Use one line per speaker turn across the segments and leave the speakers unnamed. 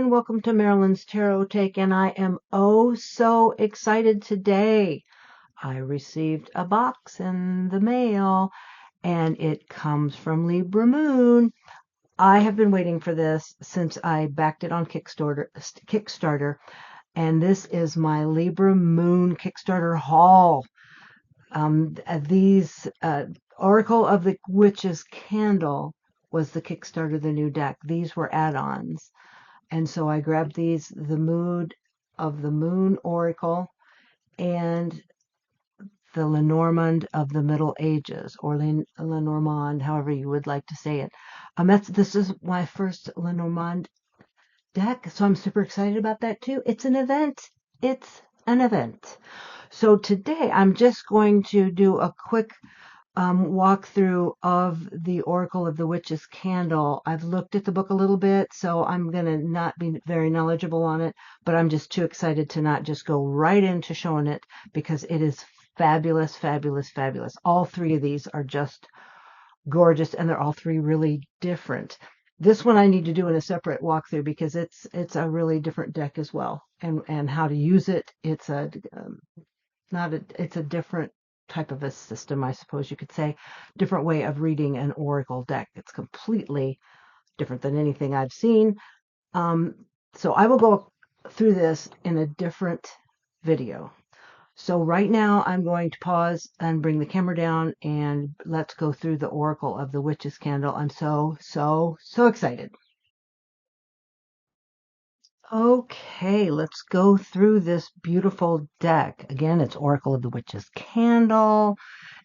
everyone. Welcome to Marilyn's Tarot Take, and I am oh so excited today. I received a box in the mail, and it comes from Libra Moon. I have been waiting for this since I backed it on Kickstarter, and this is my Libra Moon Kickstarter haul. These Oracle of the Witch's Candle was the Kickstarter, the new deck. These were add-ons. And so I grabbed these, the Mood of the Moon Oracle and the Lenormand of the Middle Ages, or Lenormand, however you would like to say it. This is my first Lenormand deck, so I'm super excited about that too. It's an event. It's an event. So today I'm just going to do a quick walkthrough of the Oracle of the Witch's Candle. I've looked at the book a little bit, so I'm going to not be very knowledgeable on it, but I'm just too excited to not just go right into showing it because it is fabulous, fabulous, fabulous. All three of these are just gorgeous, and they're all three really different. This one I need to do in a separate walkthrough because it's a really different deck as well, and how to use it. It's it's a different type of a system, I suppose you could say, different way of reading an oracle deck. It's completely different than anything I've seen. So I will go through this in a different video. So right now I'm going to pause and bring the camera down, and let's go through the Oracle of the Witch's Candle. I'm so excited. Okay, let's go through this beautiful deck. Again, it's Oracle of the Witch's Candle,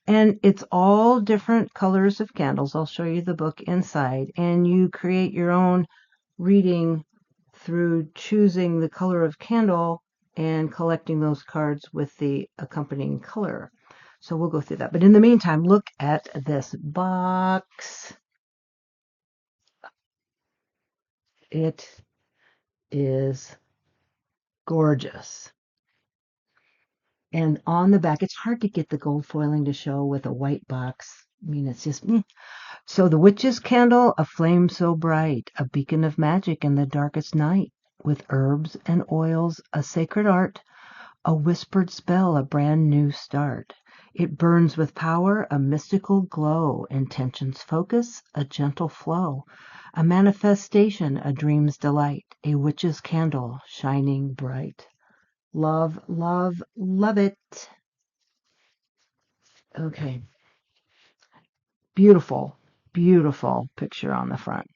and it's all different colors of candles. I'll show you the book inside, and you create your own reading through choosing the color of candle and collecting those cards with the accompanying color. So we'll go through that. But in the meantime, look at this box. It is gorgeous. And on the back, it's hard to get the gold foiling to show with a white box. I mean, it's just... So the witch's candle, a flame so bright, a beacon of magic in the darkest night, with herbs and oils, a sacred art, a whispered spell, a brand new start. It burns with power, a mystical glow, intentions focus, a gentle flow, a manifestation, a dream's delight, a witch's candle shining bright. Love, love, love it. Okay. Beautiful, beautiful picture on the front.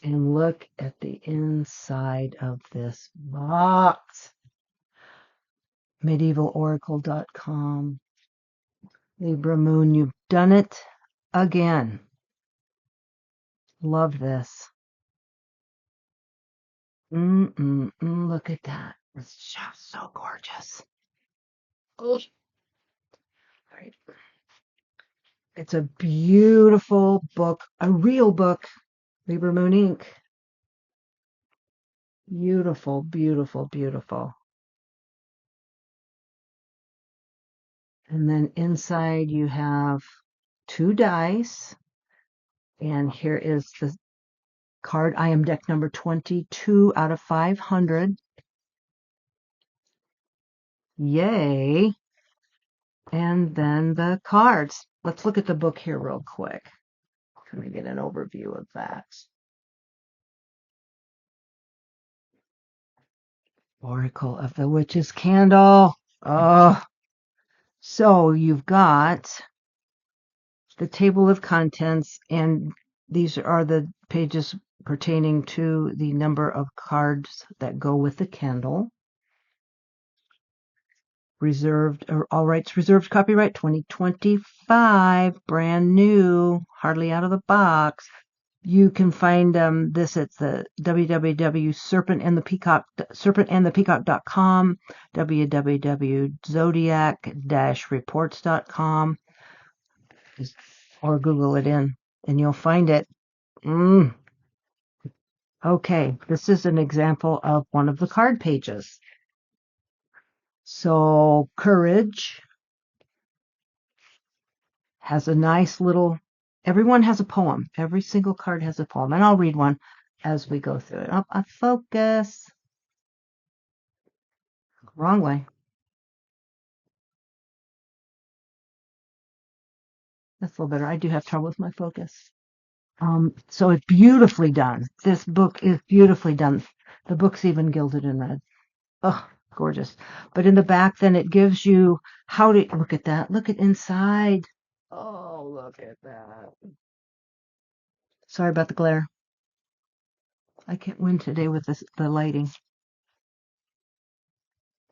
And look at the inside of this box. MedievalOracle.com. Libra Moon, you've done it again. Love this. Look at that. It's just so gorgeous. Oh. Right. It's a beautiful book, a real book, Libra Moon ink. Beautiful, beautiful, beautiful. And then inside you have 2 dice. And here is the card. I am deck number 22 out of 500. Yay. And then the cards. Let's look at the book here real quick. Let me get an overview of that. Oracle of the Witch's Candle. Oh. So you've got the table of contents, and these are the pages pertaining to the number of cards that go with the candle. Reserved, or all rights reserved, copyright 2025, brand new, hardly out of the box. You can find this at the serpentandthepeacock.com, www.zodiac-reports.com, or Google it in, and you'll find it. Okay, this is an example of one of the card pages. So, Courage has a nice little Everyone has a poem. Every single card has a poem. And I'll read one as we go through it. I'll focus. Wrong way. That's a little better. I do have trouble with my focus. So it's beautifully done. This book is beautifully done. The book's even gilded in red. Oh, gorgeous. But in the back, then it gives you how to look at that. Look at inside. Oh, look at that. Sorry about the glare. I can't win today with the lighting.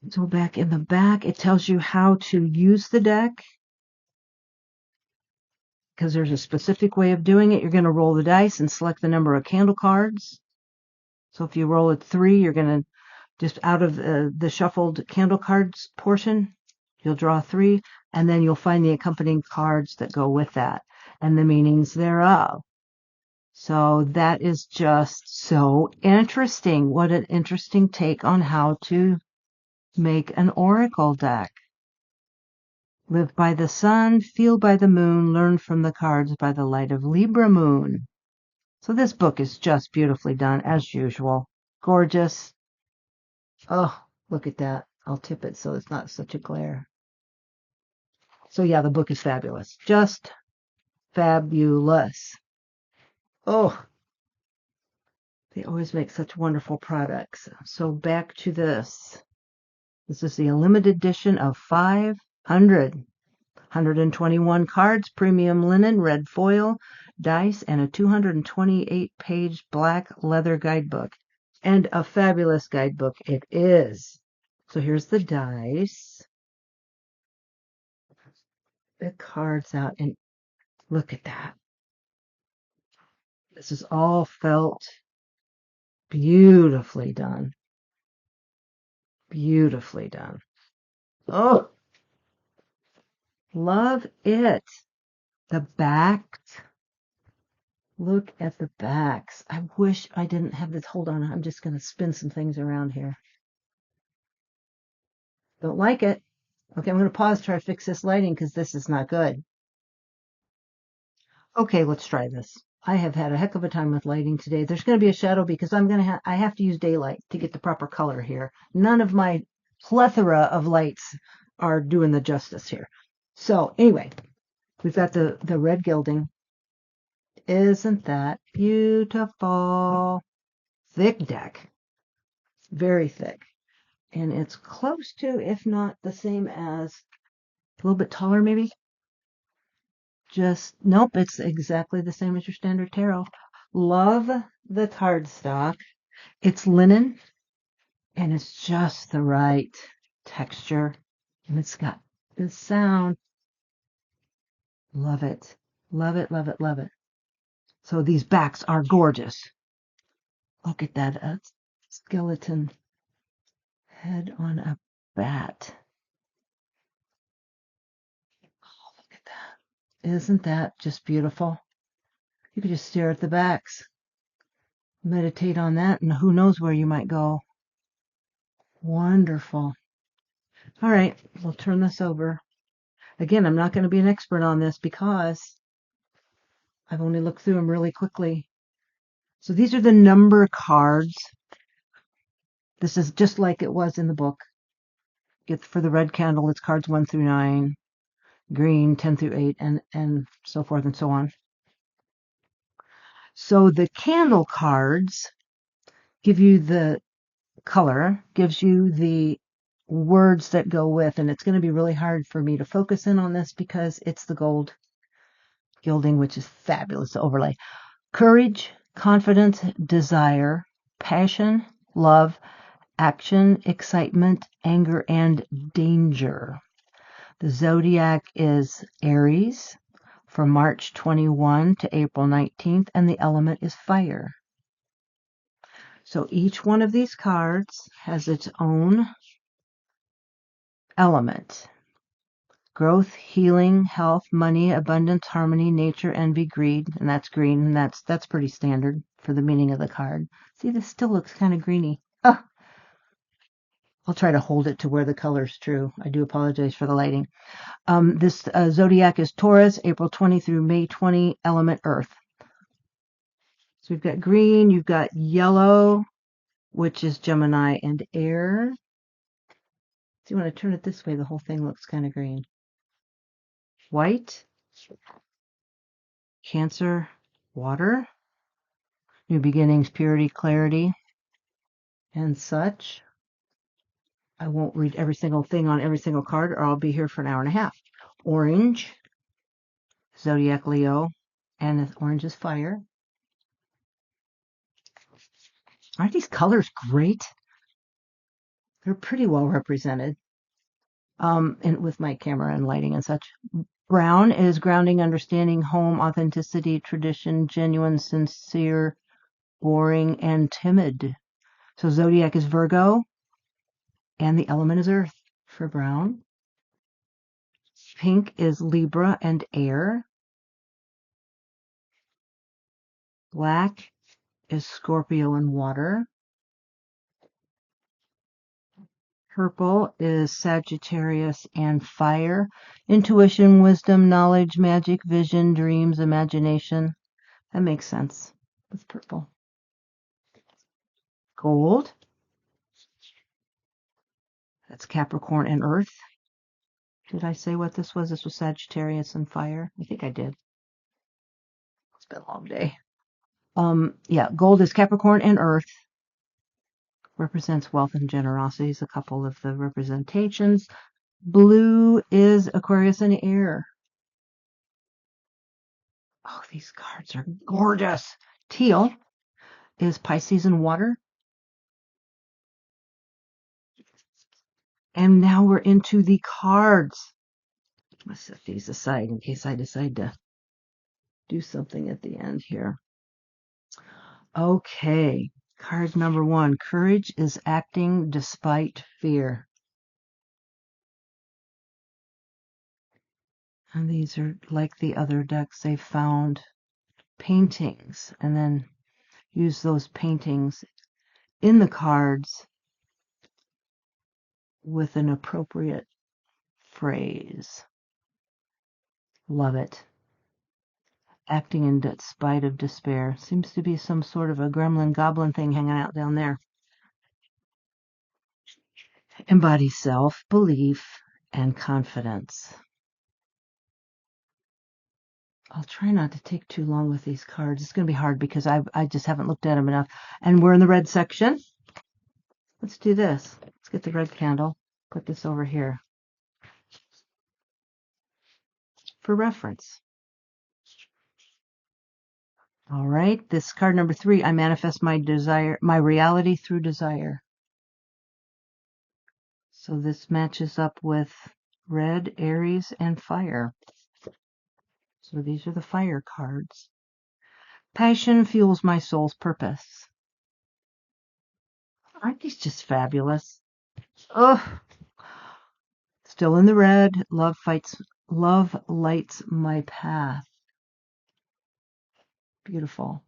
So back in the back, it tells you how to use the deck because there's a specific way of doing it. You're going to roll the dice and select the number of candle cards. So if you roll a 3, you're going to just out of the shuffled candle cards portion, you'll draw 3, and then you'll find the accompanying cards that go with that and the meanings thereof. So that is just so interesting. What an interesting take on how to make an oracle deck. Live by the sun, feel by the moon, learn from the cards by the light of Libra Moon. So this book is just beautifully done as usual. Gorgeous. Oh, look at that. I'll tip it so it's not such a glare. So yeah, the book is fabulous. Just fabulous. Oh, they always make such wonderful products. So back to this. This is the limited edition of 500. 121 cards, premium linen, red foil, dice, and a 228-page black leather guidebook. And a fabulous guidebook it is. So here's the dice. The cards out, and look at that. This is all felt beautifully done. Beautifully done. Oh, love it. The backs. Look at the backs. I wish I didn't have this. Hold on. I'm just going to spin some things around here. Don't like it. Okay, I'm going to pause, try to fix this lighting because this is not good. Okay, let's try this. I have had a heck of a time with lighting today. There's going to be a shadow because I have to use daylight to get the proper color here. None of my plethora of lights are doing the justice here. So anyway, we've got the red gilding. Isn't that beautiful? Thick deck. Very thick. And it's close to, if not the same as, a little bit taller maybe. Just, nope, it's exactly the same as your standard tarot. Love the cardstock. It's linen, and it's just the right texture. And it's got this sound. Love it. Love it, love it, love it. So these backs are gorgeous. Look at that skeleton head on a bat. Oh, look at that. Isn't that just beautiful? You could just stare at the backs. Meditate on that, and who knows where you might go. Wonderful. All right, we'll turn this over. Again, I'm not going to be an expert on this because I've only looked through them really quickly. So these are the number cards. This is just like it was in the book. For the red candle, it's cards 1 through 9, green 10 through 8, and so forth and so on. So the candle cards give you the color, gives you the words that go with, and it's going to be really hard for me to focus in on this because it's the gold gilding, which is fabulous to overlay. Courage, confidence, desire, passion, love, action, excitement, anger, and danger. The zodiac is Aries from March 21 to April 19th, and the element is fire. So each one of these cards has its own element. Growth, healing, health, money, abundance, harmony, nature, envy, greed, and that's green, and that's pretty standard for the meaning of the card. See, this still looks kind of greeny. Oh, I'll try to hold it to where the color's true. I do apologize for the lighting. This zodiac is Taurus, April 20 through May 20, element Earth. So we've got green, you've got yellow, which is Gemini and air. So you want to turn it this way, the whole thing looks kind of green. White, Cancer, water, new beginnings, purity, clarity, and such. I won't read every single thing on every single card or I'll be here for an hour and a half. Orange, zodiac Leo, and orange is fire. Aren't these colors great? They're pretty well represented. And with my camera and lighting and such. Brown is grounding, understanding, home, authenticity, tradition, genuine, sincere, boring, and timid. So zodiac is Virgo, and the element is earth for brown. Pink is Libra and air. Black is Scorpio and water. Purple is Sagittarius and fire. Intuition, wisdom, knowledge, magic, vision, dreams, imagination. That makes sense with purple. Gold. That's Capricorn and earth. Did I say what this was? This was Sagittarius and fire. I think I did. It's been a long day. Yeah, gold is Capricorn and earth. Represents wealth and generosity is a couple of the representations. Blue is Aquarius and air. Oh, these cards are gorgeous. Teal is Pisces and water. And now we're into the cards. Let's set these aside in case I decide to do something at the end here. Okay, card number 1. Courage is acting despite fear. And these are like the other decks. They found paintings and then use those paintings in the cards with an appropriate phrase. Love it. Acting in spite of despair. Seems to be some sort of a gremlin goblin thing hanging out down there. Embody self, belief, and confidence. I'll try not to take too long with these cards. It's going to be hard because I just haven't looked at them enough. And we're in the red section. Let's do this. Let's get the red candle. Put this over here for reference. All right, this card number 3, I manifest my desire, my reality through desire. So this matches up with red, Aries, and fire. So these are the fire cards. Passion fuels my soul's purpose. Aren't these just fabulous? Ugh. Still in the red, love lights my path. Beautiful.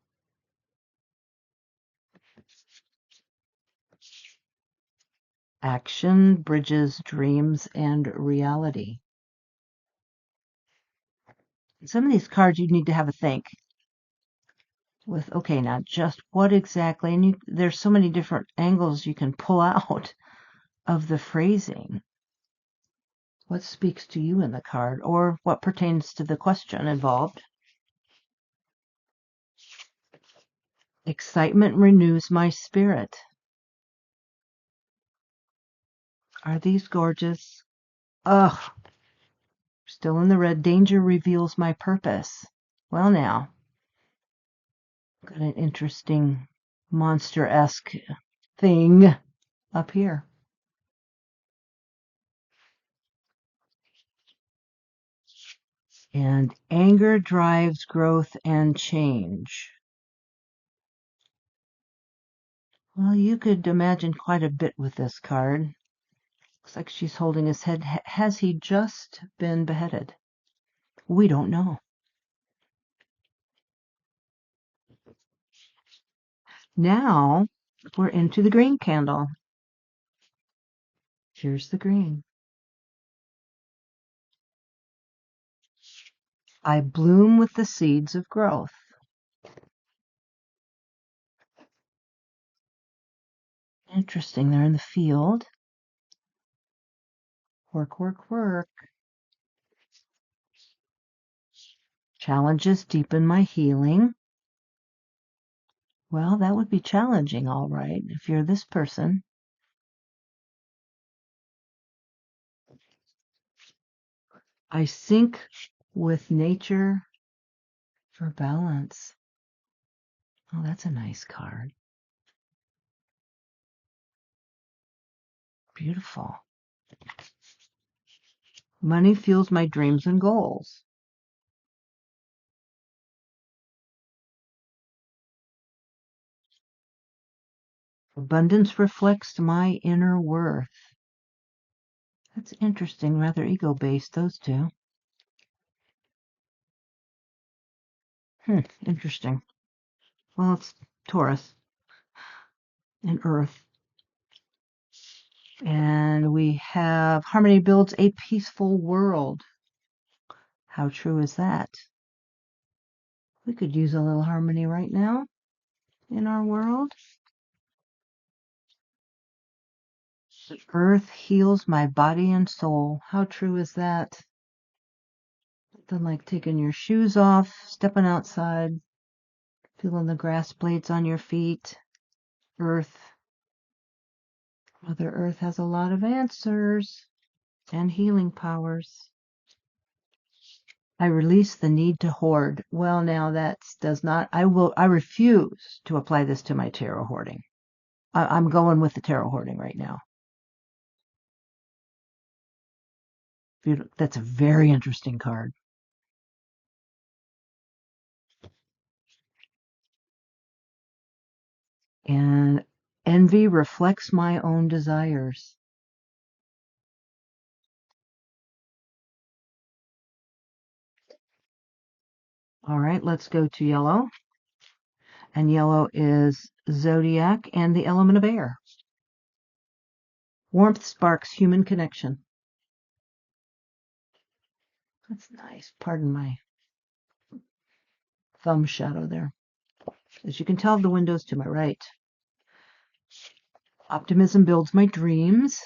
Action bridges dreams and reality. Some of these cards you need to have a think with, okay, now just what exactly, and there's so many different angles you can pull out of the phrasing. What speaks to you in the card, or what pertains to the question involved? Excitement renews my spirit. Are these gorgeous? Ugh. Still in the red. Danger reveals my purpose. Well, now, got an interesting monster-esque thing up here. And anger drives growth and change. Well, you could imagine quite a bit with this card. Looks like she's holding his head. Has he just been beheaded? We don't know. Now we're into the green candle. Here's the green. I bloom with the seeds of growth. Interesting, they're in the field. Work, work, work. Challenges deepen my healing. Well, that would be challenging, all right, if you're this person. I sync with nature for balance. Oh, that's a nice card. Beautiful. Money fuels my dreams and goals. Abundance reflects my inner worth. That's interesting, rather ego-based, those two. Interesting. Well, it's Taurus and Earth. And we have harmony builds a peaceful world. How true is that? We could use a little harmony right now in our world. The earth heals my body and soul. How true is that? Nothing like taking your shoes off, stepping outside, feeling the grass blades on your feet. Earth. Mother Earth has a lot of answers and healing powers. I release the need to hoard. Well, now that does not, I refuse to apply this to my tarot hoarding. I'm going with the tarot hoarding right now. That's a very interesting card. And envy reflects my own desires. All right, let's go to yellow. And yellow is zodiac and the element of air. Warmth sparks human connection. That's nice. Pardon my thumb shadow there. As you can tell, the window's to my right. Optimism builds my dreams.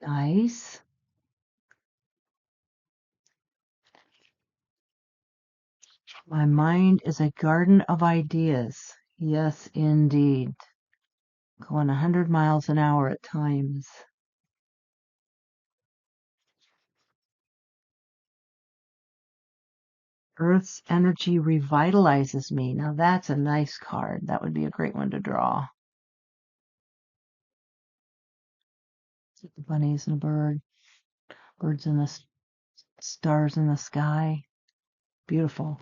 Nice. My mind is a garden of ideas. Yes, indeed. Going 100 miles an hour at times. Earth's energy revitalizes me. Now that's a nice card. That would be a great one to draw. The bunnies and a bird. Birds in the stars in the sky. Beautiful.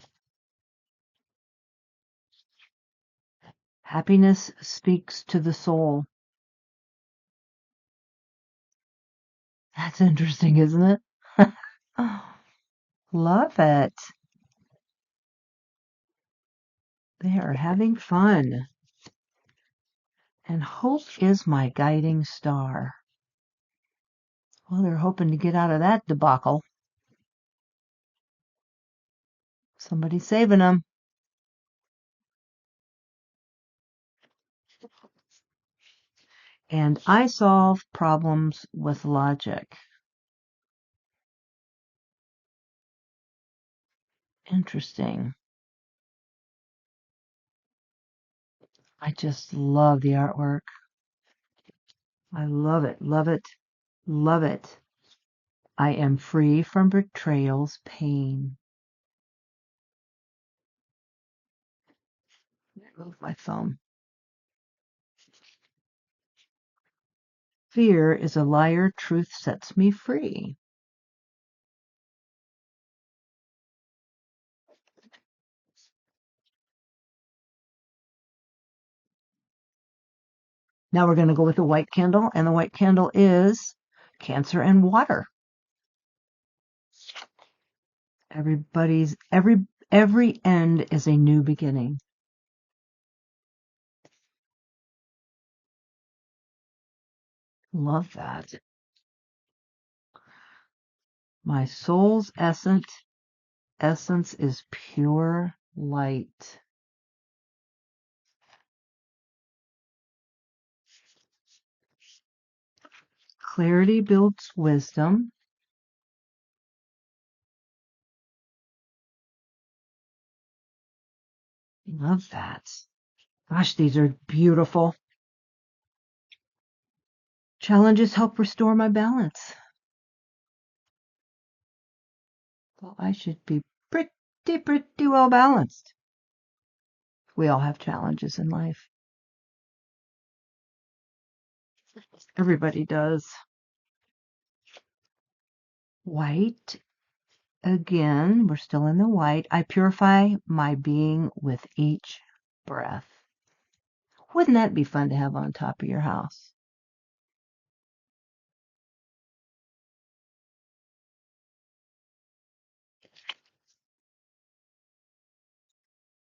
Happiness speaks to the soul. That's interesting, isn't it? Love it. They are having fun. And hope is my guiding star. Well, they're hoping to get out of that debacle. Somebody's saving them. And I solve problems with logic. Interesting. I just love the artwork. I love it, love it, love it. I am free from betrayal's pain. Move my thumb. Fear is a liar, truth sets me free. Now we're going to go with the white candle, and the white candle is Cancer and water. Every end is a new beginning. Love that. My soul's essence is pure light. Clarity builds wisdom. Love that. Gosh, these are beautiful. Challenges help restore my balance. Well, I should be pretty well balanced. We all have challenges in life. Everybody does. White. Again, we're still in the white. I purify my being with each breath. Wouldn't that be fun to have on top of your house?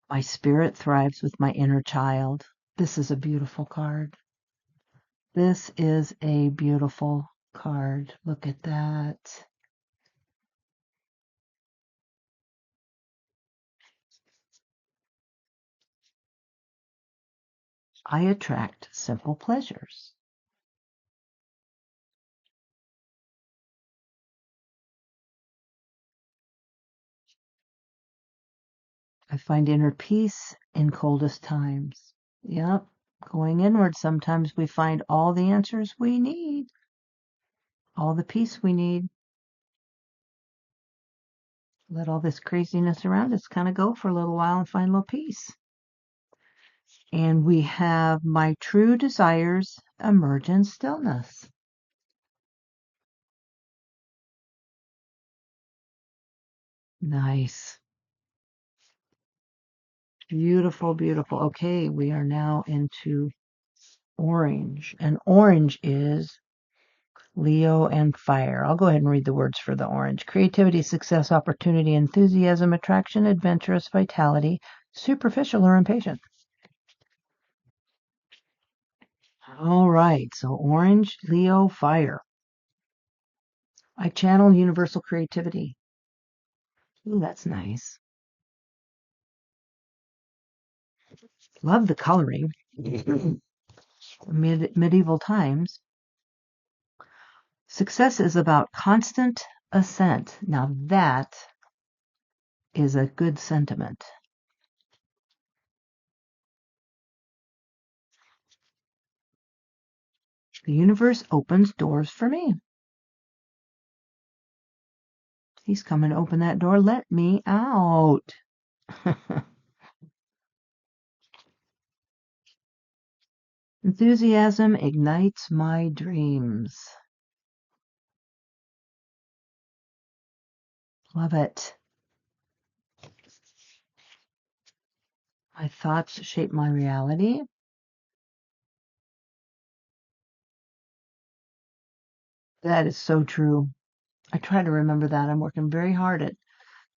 My spirit thrives with my inner child. This is a beautiful card. This is a beautiful card. Look at that. I attract simple pleasures. I find inner peace in coldest times. Yep, going inward, sometimes we find all the answers we need, all the peace we need. Let all this craziness around us kind of go for a little while and find a little peace. And we have my true desires emerge in stillness. Nice. Beautiful, beautiful. Okay, we are now into orange. And orange is Leo and fire. I'll go ahead and read the words for the orange. Creativity, success, opportunity, enthusiasm, attraction, adventurous, vitality, superficial or impatient. All right, so orange, Leo, fire. I channel universal creativity. Ooh, that's nice. Love the coloring. Medieval times. Success is about constant ascent. Now that is a good sentiment. The universe opens doors for me. He's coming to open that door. Let me out. Enthusiasm ignites my dreams. Love it. My thoughts shape my reality. That is so true. I try to remember that. I'm working very hard at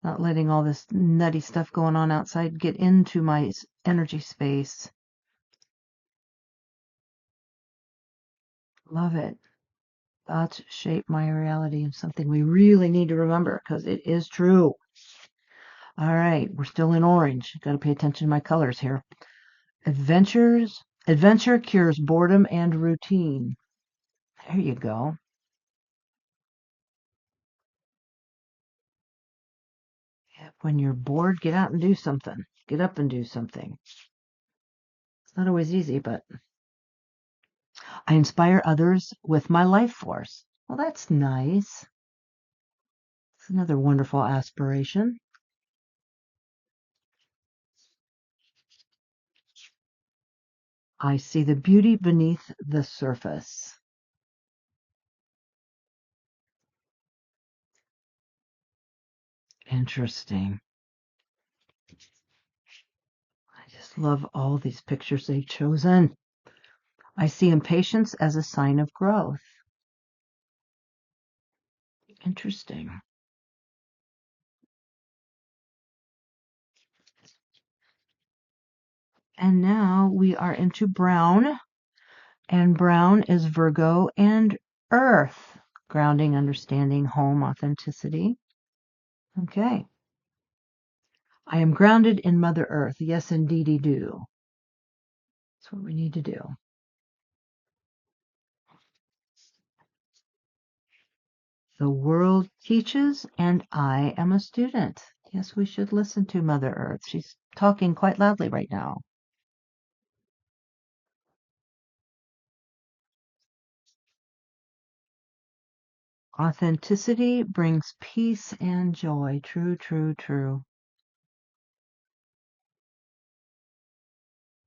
not letting all this nutty stuff going on outside get into my energy space. Love it. Thoughts shape my reality, and something we really need to remember because it is true. All right, we're still in orange. Got to pay attention to my colors here. Adventure cures boredom and routine. There you go. When you're bored, get out and do something. Get up and do something. It's not always easy, but I inspire others with my life force. Well, that's nice. It's another wonderful aspiration. I see the beauty beneath the surface. Interesting. I just love all these pictures they've chosen. I see impatience as a sign of growth. Interesting. And now we are into brown. And brown is Virgo and Earth. Grounding, understanding, home, authenticity. Okay. I am grounded in Mother Earth. Yes, indeedy do. That's what we need to do. The world teaches, and I am a student. Yes, we should listen to Mother Earth. She's talking quite loudly right now. Authenticity brings peace and joy. True, true, true.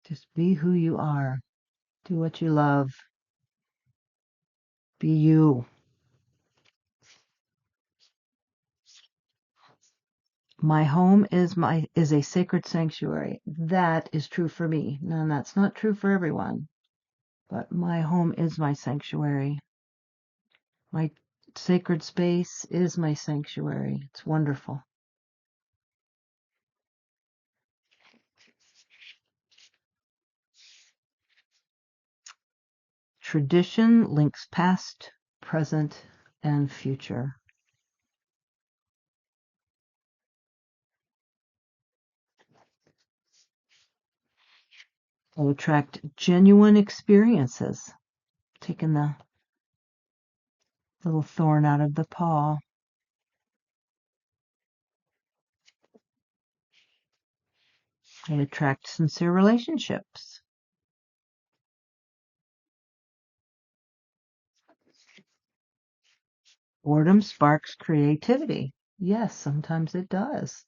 Just be who you are. Do what you love. Be you. My home is a sacred sanctuary. That is true for me. Now, that's not true for everyone, but my home is my sanctuary. My sacred space is my sanctuary. It's wonderful. Tradition links past, present, and future. Will attract genuine experiences. Taking the little thorn out of the paw. They attract sincere relationships. Boredom sparks creativity. Yes, sometimes it does.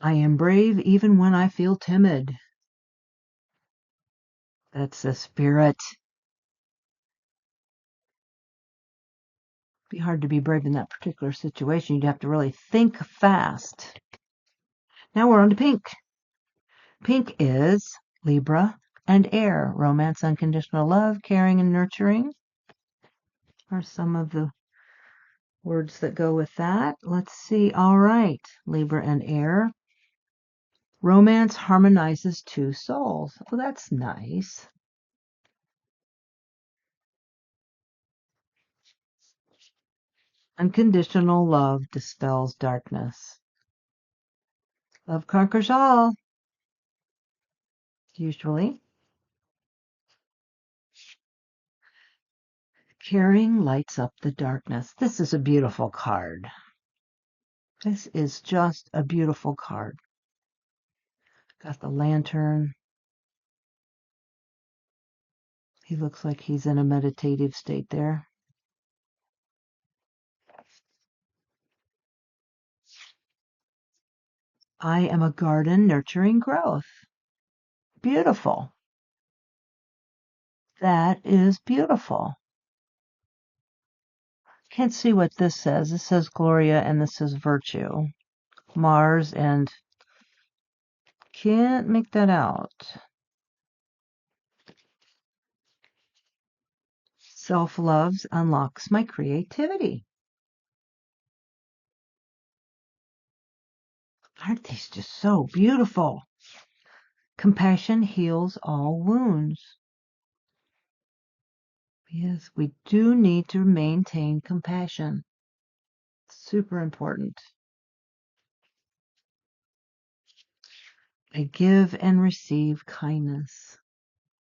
I am brave even when I feel timid. That's the spirit. It'd be hard to be brave in that particular situation. You'd have to really think fast. Now we're on to pink. Pink is Libra and air. Romance, unconditional love, caring, and nurturing are some of the words that go with that. Let's see. All right. Libra and air. Romance harmonizes two souls. Oh, that's nice. Unconditional love dispels darkness. Love conquers all, usually. Caring lights up the darkness. This is a beautiful card. This is just a beautiful card. Got the lantern. He looks like he's in a meditative state there. I am a garden nurturing growth. Beautiful. That is beautiful. Can't see what this says. This says Gloria and this says Virtue. Mars and can't make that out. Self-love unlocks my creativity. Aren't these just so beautiful? Compassion heals all wounds. Yes, we do need to maintain compassion. Super important. I give and receive kindness.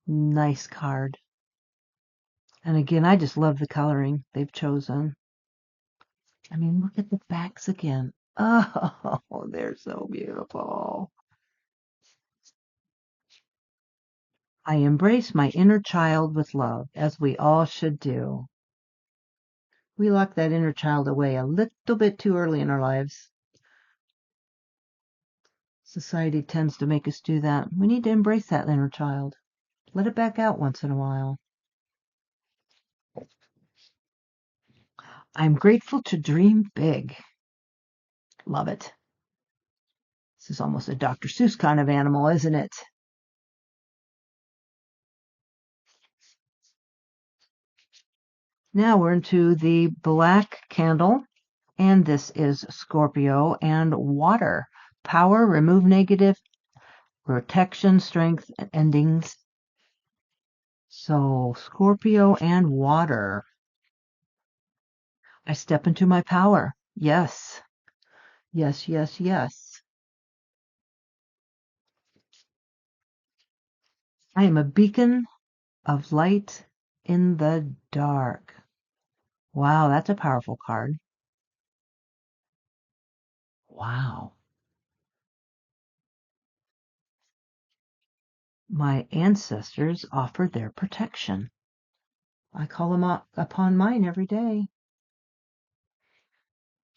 Nice card. And again, I just love the coloring they've chosen. I mean, look at the backs again. Oh, they're so beautiful. I embrace my inner child with love, as we all should do. We lock that inner child away a little bit too early in our lives. Society tends to make us do that. We need to embrace that inner child. Let it back out once in a while. I'm grateful to dream big. Love it. This is almost a Dr. Seuss kind of animal, isn't it? Now we're into the black candle, And this is Scorpio and water. Power, remove negative, protection, strength, endings. So Scorpio and water. I step into my power. Yes. Yes, yes, yes. I am a beacon of light in the dark. Wow, that's a powerful card. Wow. My ancestors offered their protection. I call them up upon mine every day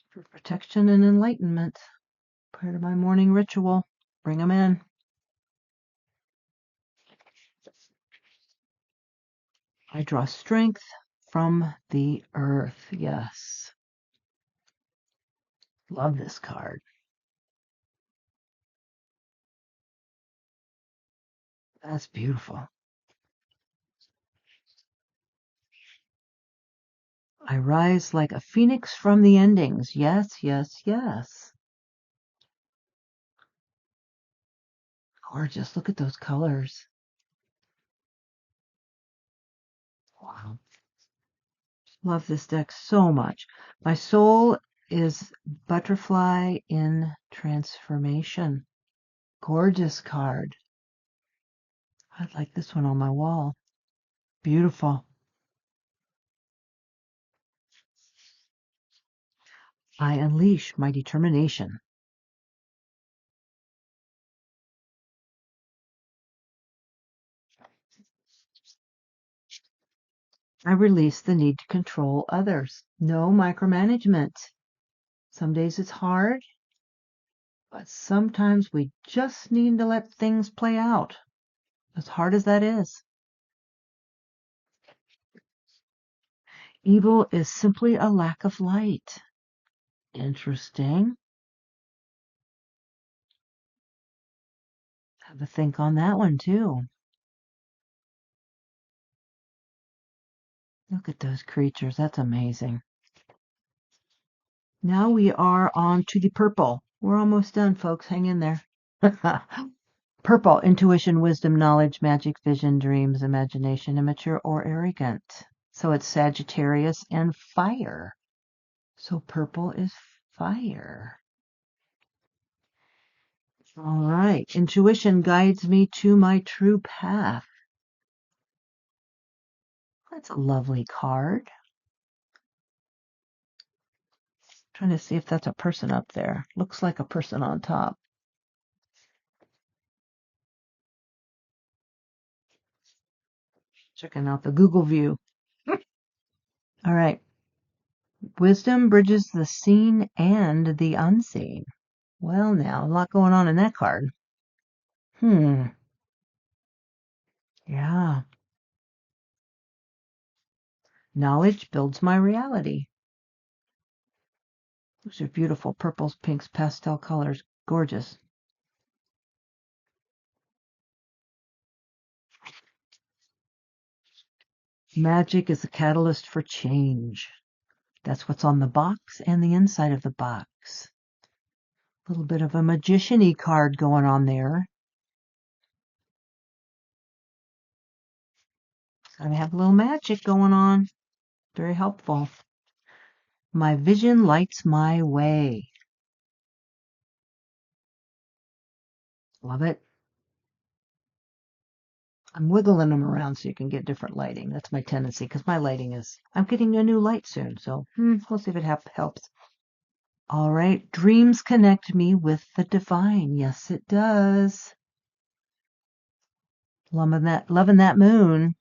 for protection and enlightenment. Part of my morning ritual. Bring them in. I draw strength from the earth. Yes. Love this card. That's beautiful. I rise like a phoenix from the endings. Yes, yes, yes. Gorgeous. Look at those colors. Wow. Love this deck so much. My soul is butterfly in transformation. Gorgeous card. I'd like this one on my wall. Beautiful. I unleash my determination. I release the need to control others. No micromanagement. Some days it's hard, but sometimes we just need to let things play out, as hard as that is. Evil is simply a lack of light. Interesting. Have a think on that one too. Look at those creatures. That's amazing. Now we are on to the purple. We're almost done, folks. Hang in there. Purple, intuition, wisdom, knowledge, magic, vision, dreams, imagination, immature or arrogant. So it's Sagittarius and fire. So purple is fire. All right. Intuition guides me to my true path. That's a lovely card. Trying to see if that's a person up there. Looks like a person on top. Checking out the Google view. All right. Wisdom bridges the seen and the unseen. Well, now, a lot going on in that card. Yeah. Knowledge builds my reality. Those are beautiful purples, pinks, pastel colors. Gorgeous. Magic is a catalyst for change. That's what's on the box and the inside of the box. A little bit of a magician-y card going on there. I have a little magic going on. Very helpful. My vision lights my way. Love it. I'm wiggling them around so you can get different lighting. That's my tendency because my lighting is, I'm getting a new light soon. So we'll see if it helps. All right. Dreams connect me with the divine. Yes, it does. Loving that moon.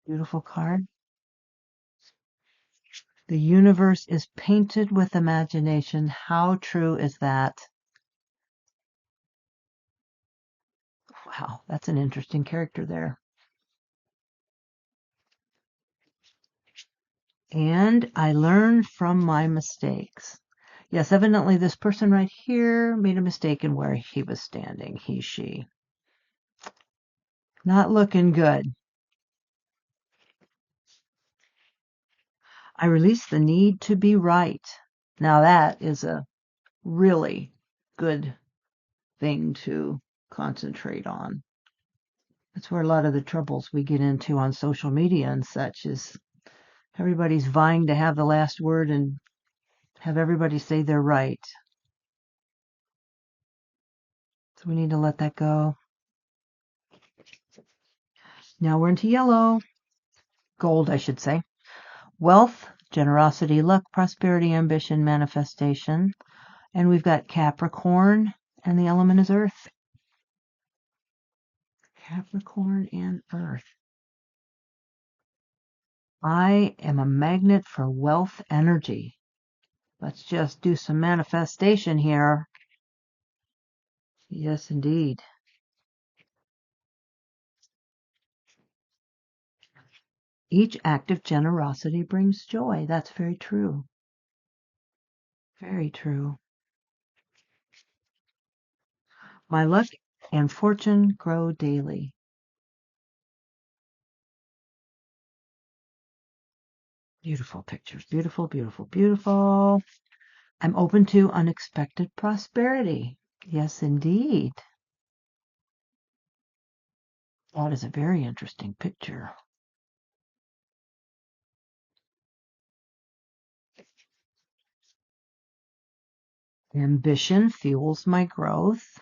Beautiful card. The universe is painted with imagination. How true is that? Wow, that's an interesting character there. And I learned from my mistakes. Yes, evidently this person right here made a mistake in where he was standing. He, she. Not looking good. I release the need to be right. Now that is a really good thing to concentrate on. That's where a lot of the troubles we get into on social media and such is everybody's vying to have the last word and have everybody say they're right. So we need to let that go. Now we're into yellow. Gold, I should say. Wealth, generosity, luck, prosperity, ambition, manifestation. And we've got Capricorn, and the element is earth. Capricorn and earth. I am a magnet for wealth energy. Let's just do some manifestation here. Yes, indeed. Each act of generosity brings joy. That's very true. Very true. My luck and fortune grow daily. Beautiful pictures. Beautiful, beautiful, beautiful. I'm open to unexpected prosperity. Yes, indeed. That is a very interesting picture. Ambition fuels my growth.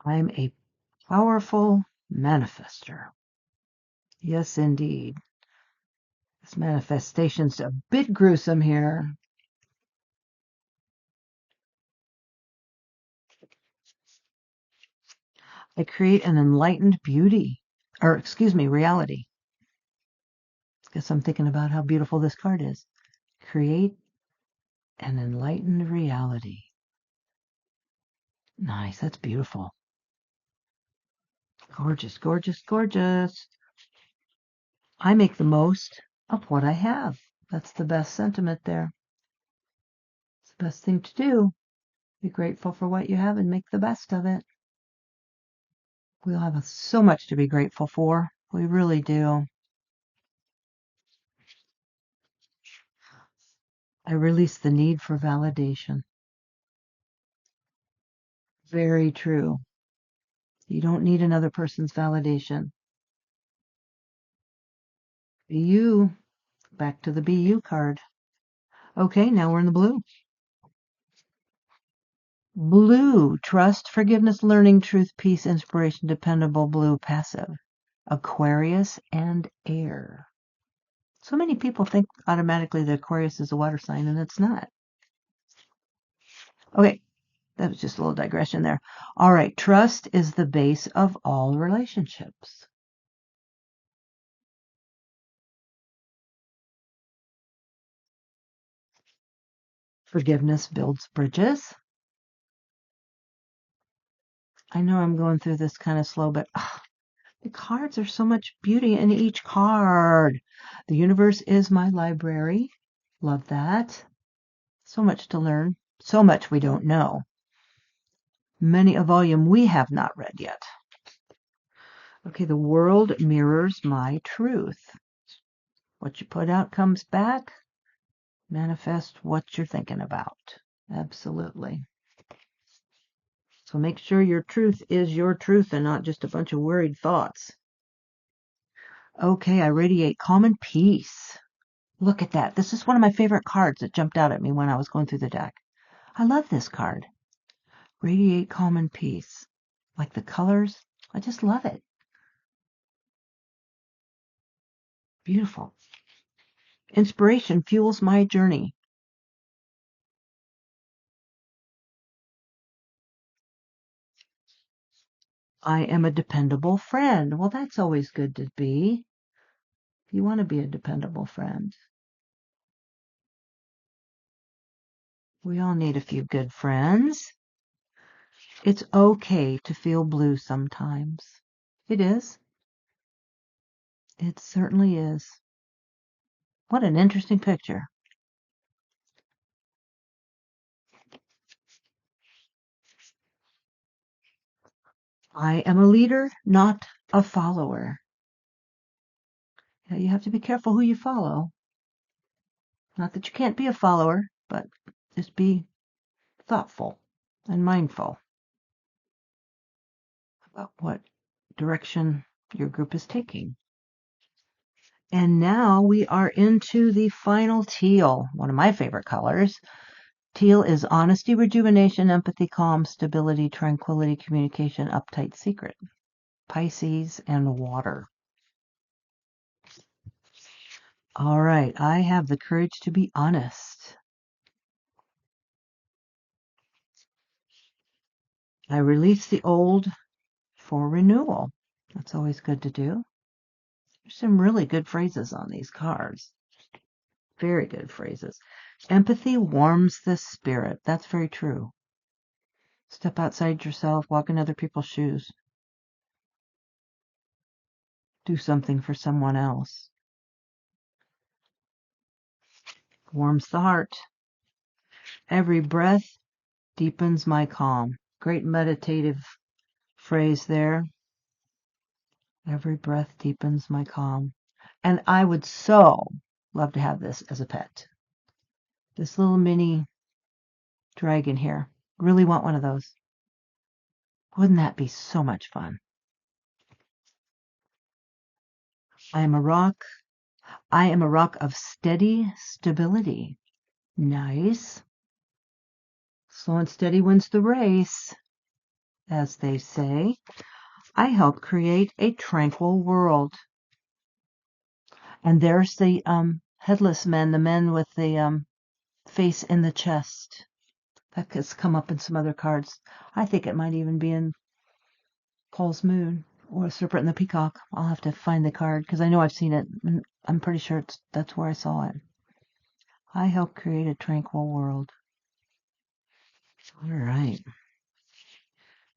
I'm a powerful manifester. Yes, indeed. This manifestation's a bit gruesome here. I create an enlightened beauty, or excuse me, reality. Guess I'm thinking about how beautiful this card is. Create an enlightened reality. Nice, that's beautiful. Gorgeous, gorgeous, gorgeous. I make the most of what I have. That's the best sentiment there. It's the best thing to do. Be grateful for what you have and make the best of it. We all have so much to be grateful for. We really do. I release the need for validation. Very true. You don't need another person's validation. Be you. Back to the Be You card. Okay, now we're in the blue. Blue, trust, forgiveness, learning, truth, peace, inspiration, dependable, blue, passive. Aquarius and air. So many people think automatically that Aquarius is a water sign, and it's not. Okay, that was just a little digression there. All right, trust is the base of all relationships. Forgiveness builds bridges. I know I'm going through this kind of slow, but the cards are so much beauty in each card. The universe is my library. Love that. So much to learn. So much we don't know. Many a volume we have not read yet. Okay, the world mirrors my truth. What you put out comes back. Manifest what you're thinking about. Absolutely. So make sure your truth is your truth and not just a bunch of worried thoughts. Okay, I radiate calm and peace. Look at that. This is one of my favorite cards that jumped out at me when I was going through the deck. I love this card. Radiate calm and peace. Like the colors. I just love it. Beautiful. Inspiration fuels my journey. I am a dependable friend. Well, that's always good to be. You want to be a dependable friend. We all need a few good friends. It's okay to feel blue sometimes. It is. It certainly is. What an interesting picture. I am a leader, not a follower. Yeah, you have to be careful who you follow. Not that you can't be a follower, but just be thoughtful and mindful about what direction your group is taking. And now we are into the final teal, one of my favorite colors. Teal is honesty, rejuvenation, empathy, calm, stability, tranquility, communication, uptight, secret. Pisces and water. All right, I have the courage to be honest. I release the old for renewal. That's always good to do. There's some really good phrases on these cards. Very good phrases. Empathy warms the spirit. That's very true. Step outside yourself, walk in other people's shoes. Do something for someone else. Warms the heart. Every breath deepens my calm. Great meditative phrase there. Every breath deepens my calm. And I would so love to have this as a pet. This little mini dragon here. Really want one of those. Wouldn't that be so much fun? I am a rock. I am a rock of steady stability. Nice. Slow and steady wins the race, as they say. I help create a tranquil world. And there's the headless men, the men with the face in the chest. That has come up in some other cards. I think it might even be in Paul's Moon or Serpent and the Peacock. I'll have to find the card because I know I've seen it. And I'm pretty sure that's where I saw it. I help create a tranquil world. All right.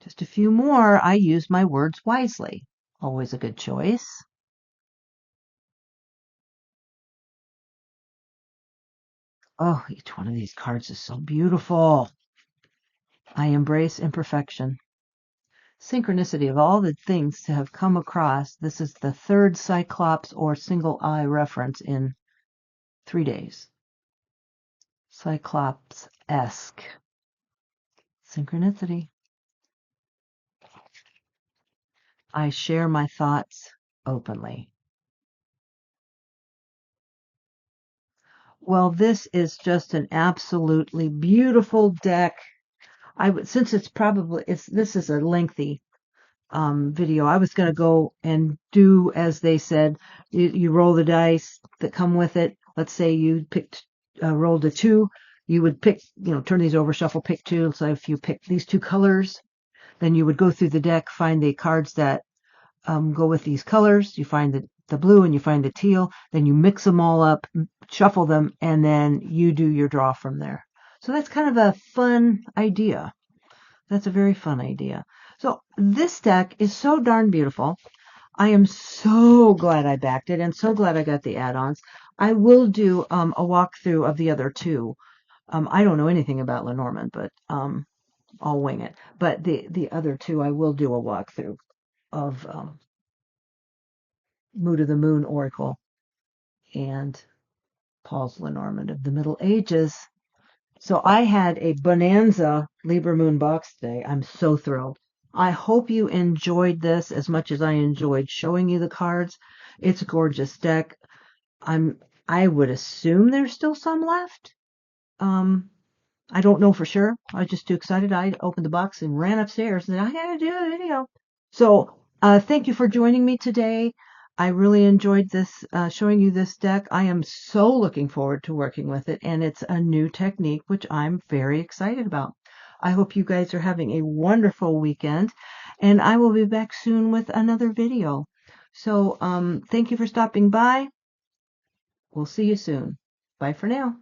Just a few more. I use my words wisely. Always a good choice. Oh, each one of these cards is so beautiful. I embrace imperfection. Synchronicity of all the things to have come across. This is the third Cyclops or single eye reference in 3 days. Cyclops-esque. Synchronicity. I share my thoughts openly. Well, this is just an absolutely beautiful deck. Since this is a lengthy video, I was going to go and do as they said. You roll the dice that come with it. Let's say you rolled a 2, you would pick, turn these over, shuffle, pick 2. So if you pick these 2 colors, then you would go through the deck, find the cards that go with these colors. You find the blue and you find the teal. Then you mix them all up, shuffle them, and then you do your draw from there. So that's kind of a fun idea. That's a very fun idea. So this deck is so darn beautiful. I am so glad I backed it and so glad I got the add-ons. I will do a walkthrough of the other 2. I don't know anything about Lenormand, but I'll wing it. But the other 2, I will do a walkthrough of Mood of the Moon Oracle and Paul's Lenormand of the Middle Ages. So I had a bonanza Libra Moon box today. I'm so thrilled. I hope you enjoyed this as much as I enjoyed showing you the cards. It's a gorgeous deck. I would assume there's still some left. I don't know for sure. I was just too excited. I opened the box and ran upstairs and I had to do a video. So thank you for joining me today. I really enjoyed this, showing you this deck. I am so looking forward to working with it, and it's a new technique, which I'm very excited about. I hope you guys are having a wonderful weekend, and I will be back soon with another video. So thank you for stopping by. We'll see you soon. Bye for now.